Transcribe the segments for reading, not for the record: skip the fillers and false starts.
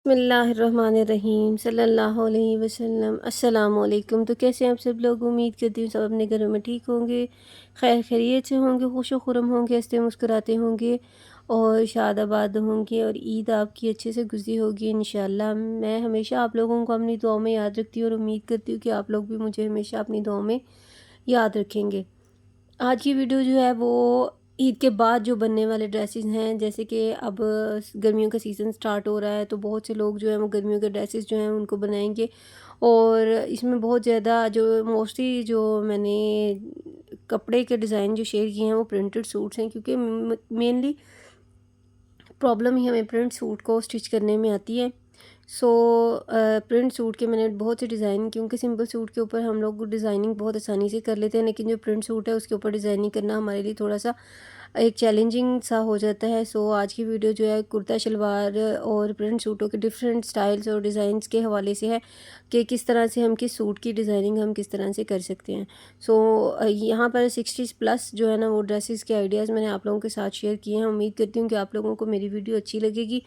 बिस्मिल्लाहिर्रहमानिर्रहीम सल्लल्लाहु अलैहि वसल्लम। अस्सलाम वालेकुम। तो कैसे हैं आप सब लोग? उम्मीद करती हूँ सब अपने घरों में ठीक होंगे, खैर खैरियत से होंगे, खुश व खुर्रम होंगे, हंसते मुस्कुराते होंगे और शादाबाद होंगे और ईद आपकी अच्छे से गुजरी होगी इंशाअल्लाह। मैं हमेशा आप लोगों को अपनी दुआओं में याद रखती हूँ और उम्मीद करती हूँ कि आप लोग भी मुझे हमेशा अपनी दुआओं में याद रखेंगे। आज की वीडियो जो है वो ईद के बाद जो बनने वाले ड्रेसेस हैं, जैसे कि अब गर्मियों का सीज़न स्टार्ट हो रहा है तो बहुत से लोग जो हैं वो गर्मियों के ड्रेसेस जो हैं उनको बनाएंगे। और इसमें बहुत ज़्यादा जो मोस्टली जो मैंने कपड़े के डिज़ाइन जो शेयर किए हैं वो प्रिंटेड सूट्स हैं, क्योंकि मेनली प्रॉब्लम ही हमें प्रिंट सूट को स्टिच करने में आती है। सो प्रिंट सूट के मैंने बहुत से डिज़ाइन, क्योंकि सिंपल सूट के ऊपर हम लोग डिज़ाइनिंग बहुत आसानी से कर लेते हैं, लेकिन जो प्रिंट सूट है उसके ऊपर डिज़ाइनिंग करना हमारे लिए थोड़ा सा एक चैलेंजिंग सा हो जाता है। सो आज की वीडियो जो है कुर्ता शलवार और प्रिंट सूटों के डिफरेंट स्टाइल्स और डिज़ाइंस के हवाले से है कि किस तरह से हम किस सूट की डिज़ाइनिंग हम किस तरह से कर सकते हैं। सो यहाँ पर 60 प्लस जो है ना वो ड्रेसेस के आइडियाज़ मैंने आप लोगों के साथ शेयर किए हैं। उम्मीद करती हूँ कि आप लोगों को मेरी वीडियो अच्छी लगेगी।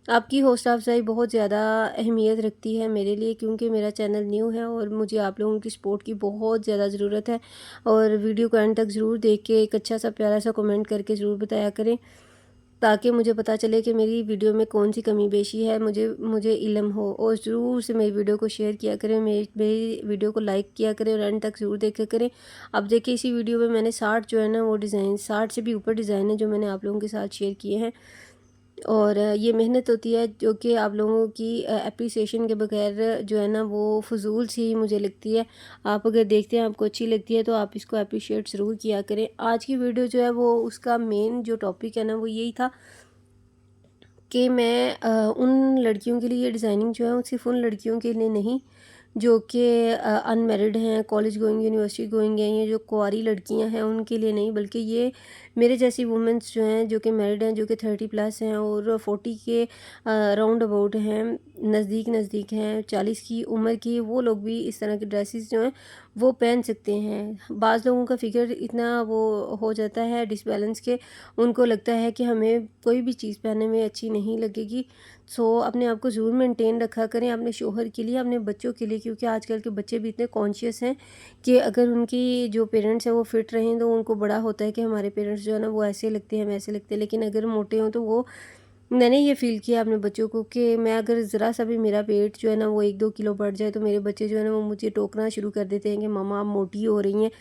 आपकी हौसला अफ़ज़ाई बहुत ज़्यादा अहमियत रखती है मेरे लिए, क्योंकि मेरा चैनल न्यू है और मुझे आप लोगों की सपोर्ट की बहुत ज़्यादा ज़रूरत है। और वीडियो को एंड तक ज़रूर देख के एक अच्छा सा प्यारा सा कमेंट करके ज़रूर बताया करें, ताकि मुझे पता चले कि मेरी वीडियो में कौन सी कमी पेशी है, मुझे मुझे इल्म हो। और ज़रूर से मेरी वीडियो को शेयर किया करें, मेरी वीडियो को लाइक किया करें और एंड तक ज़रूर देखा करें। अब देखिए इसी वीडियो में मैंने 60 जो है ना वो डिज़ाइन, 60 से भी ऊपर डिज़ाइन है जो मैंने आप लोगों के साथ शेयर किए हैं। और ये मेहनत होती है जो कि आप लोगों की एप्रिसिएशन के बगैर जो है ना वो फ़ुज़ूल सी मुझे लगती है। आप अगर देखते हैं आपको अच्छी लगती है तो आप इसको एप्रिशिएट ज़रूर किया करें। आज की वीडियो जो है वो उसका मेन जो टॉपिक है ना वो यही था कि मैं उन लड़कियों के लिए ये डिज़ाइनिंग जो है वो सिर्फ़ उन लड़कियों के लिए नहीं जो कि अनमैरिड हैं, कॉलेज गोइंग, यूनिवर्सिटी गोइंग हैं, ये जो कुंवारी लड़कियां हैं उनके लिए नहीं, बल्कि ये मेरे जैसी वुमेंस जो हैं जो कि मैरिड हैं, जो कि 30 प्लस हैं और 40 के राउंड अबाउट हैं, नज़दीक नज़दीक हैं, 40 की उम्र की, वो लोग भी इस तरह के ड्रेसेस जो हैं वो पहन सकते हैं। बाज़ लोगों का फिगर इतना वो हो जाता है डिसबैलेंस के, उनको लगता है कि हमें कोई भी चीज़ पहनने में अच्छी नहीं लगेगी। सो अपने आप को ज़रूर मेंटेन रखा करें, अपने शोहर के लिए, अपने बच्चों के लिए, क्योंकि आजकल के बच्चे भी इतने कॉन्शियस हैं कि अगर उनकी जो पेरेंट्स हैं वो फिट रहें तो उनको बड़ा होता है कि हमारे पेरेंट्स जो है ना वो ऐसे लगते हैं, वैसे लगते हैं, लेकिन अगर मोटे हों तो वो, मैंने ये फ़ील किया अपने बच्चों को कि मैं अगर ज़रा सा भी मेरा वेट जो है ना वो 1-2 किलो बढ़ जाए तो मेरे बच्चे जो है ना वो मुझे टोकना शुरू कर देते हैं कि मम्मा आप मोटी हो रही हैं।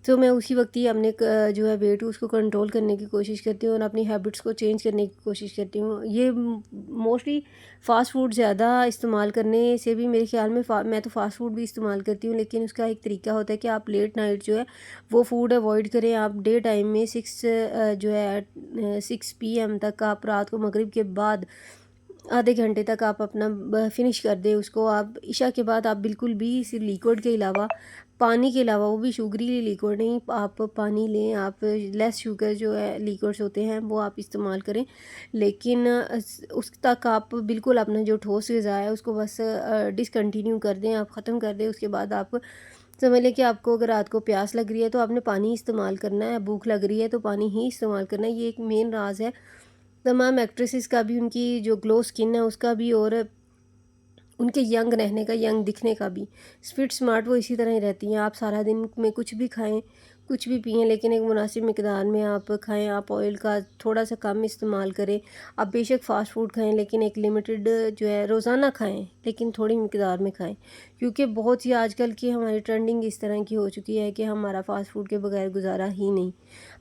तो मैं उसी वक्त ही अपने जो है वेट उसको कंट्रोल करने की कोशिश करती हूँ और अपनी हैबिट्स को चेंज करने की कोशिश करती हूँ। ये मोस्टली फ़ास्ट फूड ज़्यादा इस्तेमाल करने से भी मेरे ख़्याल में मैं तो फ़ास्ट फूड भी इस्तेमाल करती हूँ, लेकिन उसका एक तरीका होता है कि आप लेट नाइट जो है वो फूड अवॉइड करें। आप डे टाइम में 6 जो है 6 पीएम तक, आप रात को मगरिब के बाद आधे घंटे तक आप अपना फिनिश कर दें उसको। आप इशा के बाद आप बिल्कुल भी सिर्फ लिक्विड के अलावा, पानी के अलावा, वो भी शुगरी लिक्विड नहीं, आप पानी लें, आप लेस शुगर जो है लिक्विड्स होते हैं वो आप इस्तेमाल करें, लेकिन उस तक आप बिल्कुल अपना जो ठोस ग़िज़ा है उसको बस डिसकंटिन्यू कर दें, आप ख़त्म कर दें। उसके बाद आप समझ लें कि आपको अगर रात को प्यास लग रही है तो आपने पानी इस्तेमाल करना है, भूख लग रही है तो पानी ही इस्तेमाल करना है। ये एक मेन राज है तमाम एक्ट्रेसेस का भी, उनकी जो ग्लो स्किन है उसका भी और उनके यंग रहने का, यंग दिखने का भी। फिट स्मार्ट वो इसी तरह ही रहती हैं। आप सारा दिन में कुछ भी खाएं, कुछ भी पिएं, लेकिन एक मुनासिब मिकदार में आप खाएं। आप ऑयल का थोड़ा सा कम इस्तेमाल करें। आप बेशक फ़ास्ट फूड खाएं लेकिन एक लिमिटेड जो है रोज़ाना खाएं, लेकिन थोड़ी मिकदार में खाएं, क्योंकि बहुत सी आजकल की हमारी ट्रेंडिंग इस तरह की हो चुकी है कि हमारा फ़ास्ट फूड के बगैर गुजारा ही नहीं।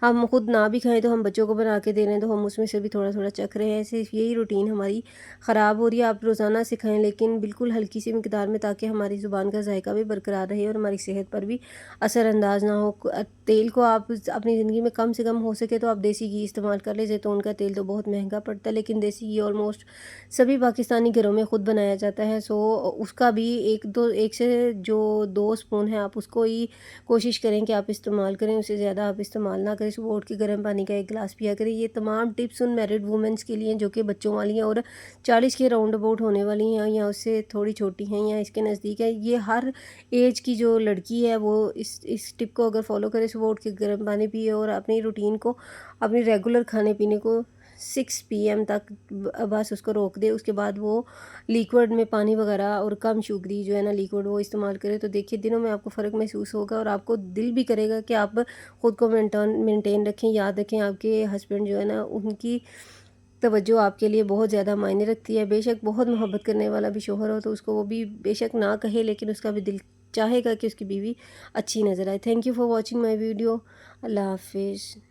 हम खुद ना भी खाएं तो हम बच्चों को बना के दे रहे हैं तो हम उसमें से भी थोड़ा थोड़ा चख रहे हैं। सिर्फ यही रूटीन हमारी ख़राब हो रही है। आप रोज़ाना से खाएं लेकिन बिल्कुल हल्की सी मिकदार में, ताकि हमारी ज़ुबान का जायका भी बरकरार रहे और हमारी सेहत पर भी असरअंदाज ना हो। तेल को आप अपनी ज़िंदगी में कम से कम हो सके तो आप देसी घी इस्तेमाल कर लें। जैतून का तेल तो बहुत महंगा पड़ता है, लेकिन देसी घी ऑलमोस्ट सभी पाकिस्तानी घरों में ख़ुद बनाया जाता है। सो उसका भी एक से जो 2 स्पून है आप उसको ही कोशिश करें कि आप इस्तेमाल करें, उससे ज़्यादा आप इस्तेमाल ना करें। सुबह उठ के गर्म पानी का 1 गिलास पिया करें। ये तमाम टिप्स उन मैरिड वुमेंस के लिए जो कि बच्चों वाली हैं और 40 के राउंड अबाउट होने वाली हैं या उससे थोड़ी छोटी हैं या इसके नज़दीक है। ये हर एज की जो लड़की है वो इस टिप को अगर फॉलो करे, सुबह उठ के गर्म पानी पिए और अपनी रूटीन को, अपनी रेगुलर खाने पीने को 6 PM تک بس اس کو روک دے، اس کے بعد وہ لیکوڈ میں پانی وغیرہ اور کم شوگری جو ہے نا لیکوڈ وہ استعمال کرے، تو دیکھیے دنوں میں آپ کو فرق محسوس ہوگا اور آپ کو دل بھی کرے گا کہ آپ خود کو مینٹین رکھیں۔ یاد رکھیں آپ کے ہسبینڈ جو ہے نا ان کی توجہ آپ کے لیے بہت زیادہ معنی رکھتی ہے۔ بے شک بہت محبت کرنے والا بھی شوہر ہو تو اس کو وہ بھی بے شک نہ کہے، لیکن اس کا بھی دل چاہے گا کہ اس کی بیوی اچھی نظر آئے۔ Thank you for watching my video. اللہ حافظ۔